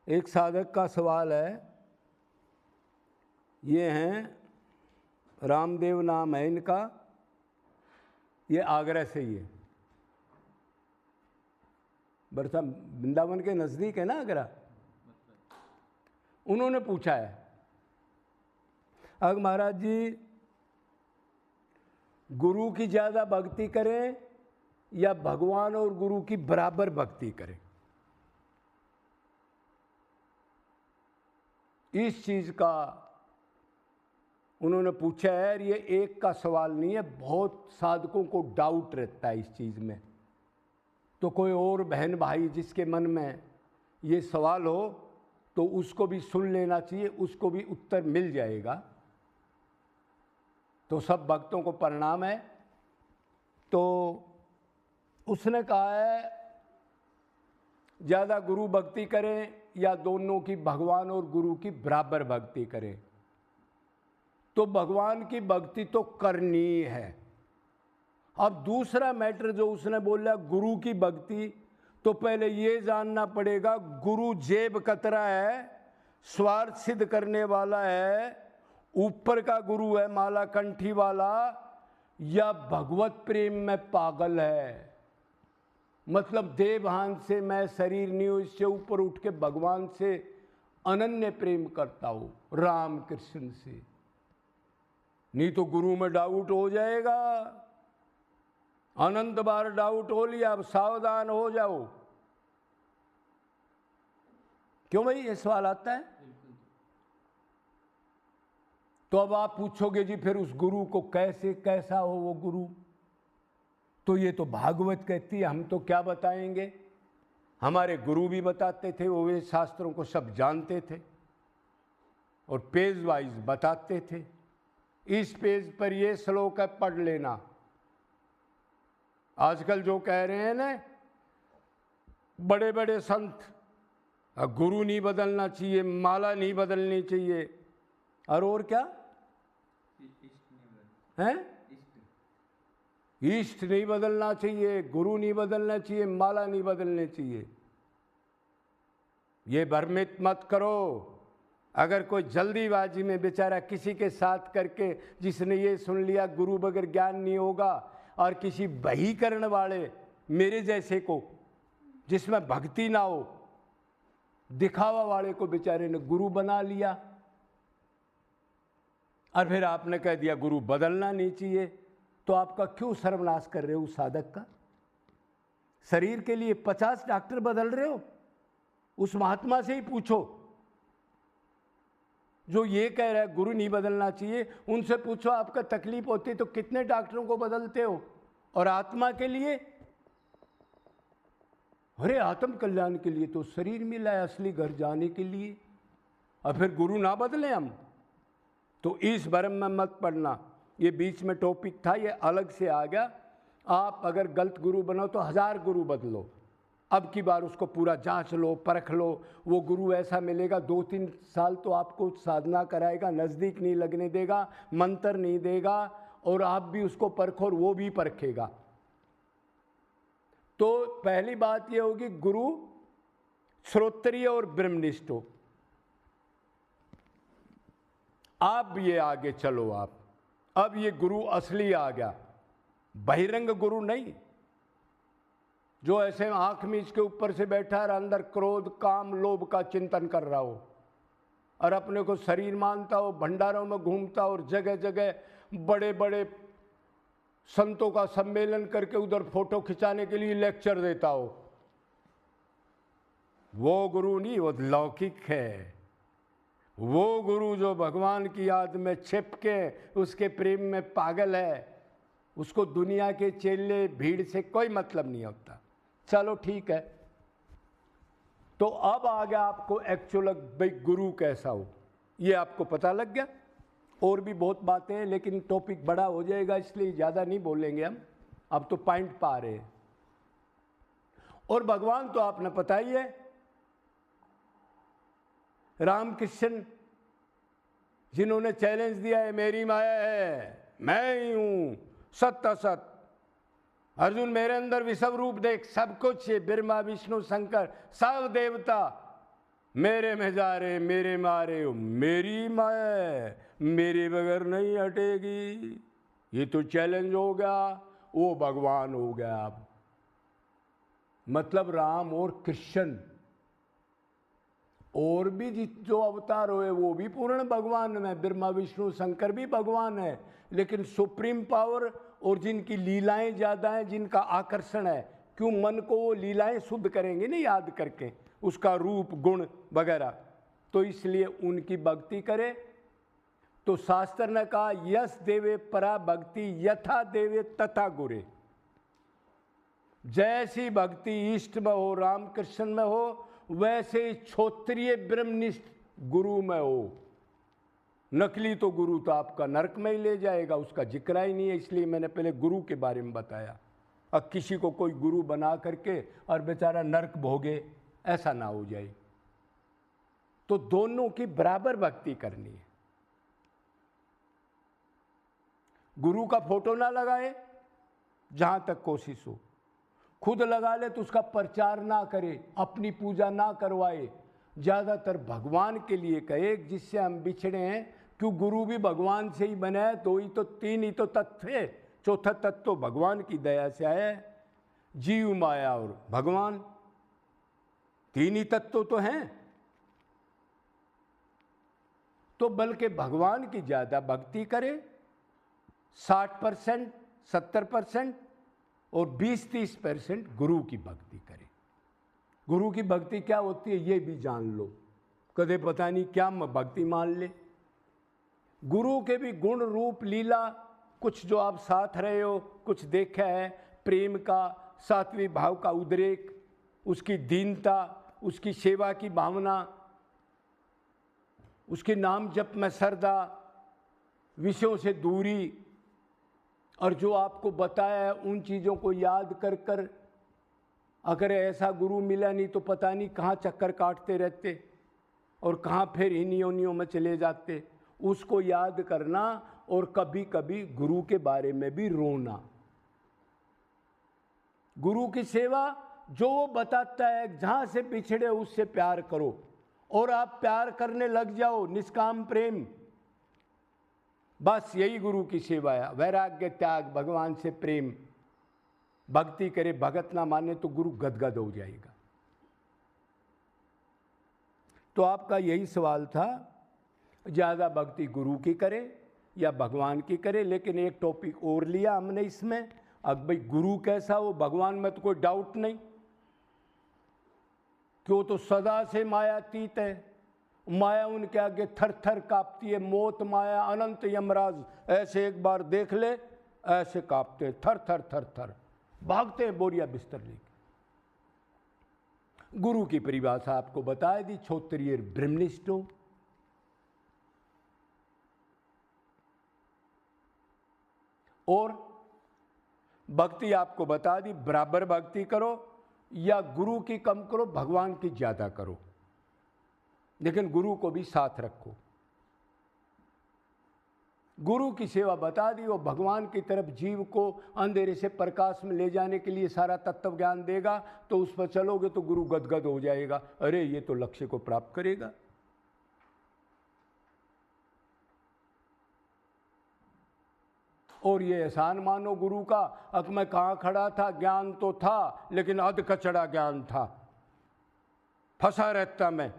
एक साधक का सवाल है, ये हैं रामदेव नाम है इनका, ये आगरा से ही है। बरसा वृंदावन के नज़दीक है ना आगरा। उन्होंने पूछा है, अगर महाराज जी गुरु की ज़्यादा भक्ति करें या भगवान और गुरु की बराबर भक्ति करें। इस चीज़ का उन्होंने पूछा है। ये एक का सवाल नहीं है, बहुत साधकों को डाउट रहता है इस चीज़ में। तो कोई और बहन भाई जिसके मन में ये सवाल हो तो उसको भी सुन लेना चाहिए, उसको भी उत्तर मिल जाएगा। तो सब भक्तों को प्रणाम है। तो उसने कहा है ज़्यादा गुरु भक्ति करें या दोनों की, भगवान और गुरु की बराबर भक्ति करें। तो भगवान की भक्ति तो करनी है। अब दूसरा मैटर जो उसने बोला गुरु की भक्ति, तो पहले ये जानना पड़ेगा गुरु जेब कतरा है, स्वार्थ सिद्ध करने वाला है, ऊपर का गुरु है माला कंठी वाला, या भगवत प्रेम में पागल है। मतलब देवभान से मैं शरीर नहीं हूं, इससे ऊपर उठ के भगवान से अनन्य प्रेम करता हूं, राम कृष्ण से। नहीं तो गुरु में डाउट हो जाएगा। अनंत बार डाउट हो लिया, अब सावधान हो जाओ। क्यों भाई ये सवाल आता है? तो अब आप पूछोगे जी फिर उस गुरु को कैसा हो वो गुरु? तो ये तो भागवत कहती है, हम तो क्या बताएंगे। हमारे गुरु भी बताते थे, वो वे शास्त्रों को सब जानते थे और पेज वाइज बताते थे। इस पेज पर ये श्लोक है, पढ़ लेना। आजकल जो कह रहे हैं ना बड़े बड़े संत, गुरु नहीं बदलना चाहिए, माला नहीं बदलनी चाहिए, और क्या है, ईष्ट नहीं बदलना चाहिए, गुरु नहीं बदलना चाहिए, माला नहीं बदलनी चाहिए। ये भ्रमित मत करो। अगर कोई जल्दीबाजी में बेचारा किसी के साथ करके जिसने ये सुन लिया गुरु बगैर ज्ञान नहीं होगा, और किसी बहीकरण वाले मेरे जैसे को जिसमें भक्ति ना हो, दिखावा वाले को बेचारे ने गुरु बना लिया, और फिर आपने कह दिया गुरु बदलना नहीं चाहिए, तो आपका क्यों सर्वनाश कर रहे हो उस साधक का? शरीर के लिए 50 डॉक्टर बदल रहे हो। उस महात्मा से ही पूछो जो ये कह रहा है गुरु नहीं बदलना चाहिए, उनसे पूछो आपका तकलीफ होती है तो कितने डॉक्टरों को बदलते हो? और आत्मा के लिए, अरे आत्म कल्याण के लिए तो शरीर मिला है असली घर जाने के लिए, और फिर गुरु ना बदले हम? तो इस भ्रम में मत पड़ना। ये बीच में टॉपिक था, ये अलग से आ गया। आप अगर गलत गुरु बनो तो 1000 गुरु बदलो, अब की बार उसको पूरा जांच लो, परख लो। वो गुरु ऐसा मिलेगा 2-3 साल तो आपको साधना कराएगा, नज़दीक नहीं लगने देगा, मंत्र नहीं देगा, और आप भी उसको परखो और वो भी परखेगा। तो पहली बात ये होगी गुरु श्रोत्रिय और ब्रह्मनिष्ठ हो। अब ये आगे चलो आप, अब ये गुरु असली आ गया, बहिरंग गुरु नहीं, जो ऐसे आंख मीच के ऊपर से बैठा है, अंदर क्रोध काम लोभ का चिंतन कर रहा हो, और अपने को शरीर मानता हो, भंडारों में घूमता हो, और जगह जगह बड़े बड़े संतों का सम्मेलन करके उधर फोटो खिंचाने के लिए लेक्चर देता हो। वो गुरु नहीं, वो लौकिक है। वो गुरु जो भगवान की याद में छिप के उसके प्रेम में पागल है, उसको दुनिया के चेले भीड़ से कोई मतलब नहीं होता। चलो ठीक है। तो अब आ गया आपको एक्चुअल भाई गुरु कैसा हो, ये आपको पता लग गया। और भी बहुत बातें हैं, लेकिन टॉपिक बड़ा हो जाएगा इसलिए ज़्यादा नहीं बोलेंगे हम, अब तो पॉइंट पा रहे हैं। और भगवान तो आपने पता ही है, रामकृष्ण जिन्होंने चैलेंज दिया है मेरी माया है, मैं ही हूं सत्य असत, अर्जुन मेरे अंदर विषव रूप देख, सब कुछ है, ब्रह्मा विष्णु शंकर सब देवता, मेरे में जा रे मेरे मारे, मेरी माए मेरे बगैर नहीं हटेगी। ये तो चैलेंज हो गया, वो भगवान हो गया। अब मतलब राम और कृष्ण और भी जो अवतार हुए वो भी पूर्ण भगवान में, ब्रह्मा विष्णु शंकर भी भगवान है, लेकिन सुप्रीम पावर और जिनकी लीलाएं ज़्यादा हैं, जिनका आकर्षण है, क्यों मन को वो लीलाएं शुद्ध करेंगे नहीं याद करके उसका रूप गुण वगैरह, तो इसलिए उनकी भक्ति करे। तो शास्त्र ने कहा यस देवे परा भक्ति यथा देवे तथा गुरे। जैसी भक्ति इष्ट में हो, रामकृष्ण में हो, वैसे क्षोत्रिय ब्रह्मनिष्ठ गुरु में हो। नकली तो गुरु तो आपका नरक में ही ले जाएगा, उसका जिक्र ही नहीं है, इसलिए मैंने पहले गुरु के बारे में बताया। अब किसी को कोई गुरु बना करके और बेचारा नरक भोगे, ऐसा ना हो जाए। तो दोनों की बराबर भक्ति करनी है। गुरु का फोटो ना लगाए जहां तक कोशिश हो, खुद लगा ले तो उसका प्रचार ना करे, अपनी पूजा ना करवाए, ज़्यादातर भगवान के लिए कहे जिससे हम बिछड़े हैं। क्यों गुरु भी भगवान से ही बना है, दो ही तो तीन ही तो तत्व है, चौथा तत्व तो भगवान की दया से है। जीव माया और भगवान तीन ही तत्व तो हैं। तो बल्कि भगवान की ज़्यादा भक्ति करे, 60% 70% और 20-30% गुरु की भक्ति करे। गुरु की भक्ति क्या होती है ये भी जान लो, कदे पता नहीं क्या भक्ति मान ले। गुरु के भी गुण रूप लीला, कुछ जो आप साथ रहे हो, कुछ देखा है, प्रेम का, सात्विक भाव का उद्रेक, उसकी दीनता, उसकी सेवा की भावना, उसके नाम जप में श्रद्धा, विषयों से दूरी, और जो आपको बताया है उन चीज़ों को याद कर कर, अगर ऐसा गुरु मिला नहीं तो पता नहीं कहाँ चक्कर काटते रहते और कहाँ फिर इन्हीं उन्हीं में चले जाते। उसको याद करना और कभी कभी गुरु के बारे में भी रोना। गुरु की सेवा जो वो बताता है, जहाँ से बिछड़े उससे प्यार करो, और आप प्यार करने लग जाओ, निष्काम प्रेम, बस यही गुरु की सेवा है। वैराग्य, त्याग, भगवान से प्रेम, भक्ति करे, भगत ना माने तो गुरु गदगद हो जाएगा। तो आपका यही सवाल था, ज़्यादा भक्ति गुरु की करे या भगवान की करे। लेकिन एक टॉपिक और लिया हमने इसमें, अब भाई गुरु कैसा हो, भगवान में तो कोई डाउट नहीं, क्यों तो सदा से मायातीत है। माया उनके आगे थर थर कांपती है। मौत, माया, अनंत, यमराज ऐसे एक बार देख ले, ऐसे कांपते थर थर थर थर, भागते हैं बोरिया बिस्तर लेके। गुरु की परिभाषा आपको बता दी, क्षोत्रिय ब्रह्मनिष्ठ हो। और भक्ति आपको बता दी, बराबर भक्ति करो या गुरु की कम करो, भगवान की ज्यादा करो, लेकिन गुरु को भी साथ रखो। गुरु की सेवा बता दी, वो भगवान की तरफ जीव को अंधेरे से प्रकाश में ले जाने के लिए सारा तत्व ज्ञान देगा, तो उस पर चलोगे तो गुरु गदगद हो जाएगा, अरे ये तो लक्ष्य को प्राप्त करेगा। और ये एहसान मानो गुरु का, अब मैं कहाँ खड़ा था, ज्ञान तो था लेकिन अध कचड़ा ज्ञान था, फंसा रहता मैं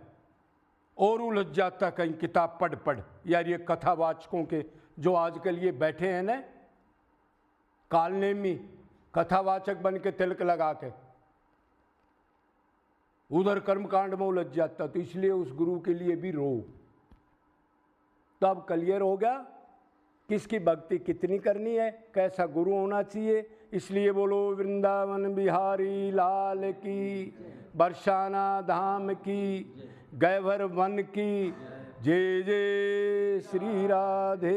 और उलझ जाता कहीं किताब पढ़ पढ़। यार ये कथावाचकों के जो आजकल ये बैठे हैं ना, कालनेमी कथावाचक बन के तिलक लगा के, उधर कर्मकांड में उलझ जाता। तो इसलिए उस गुरु के लिए भी रो। तब क्लियर हो गया किसकी भक्ति कितनी करनी है, कैसा गुरु होना चाहिए। इसलिए बोलो वृंदावन बिहारी लाल की, बरसाना धाम की, गैवर वन की, जय जय श्री राधे।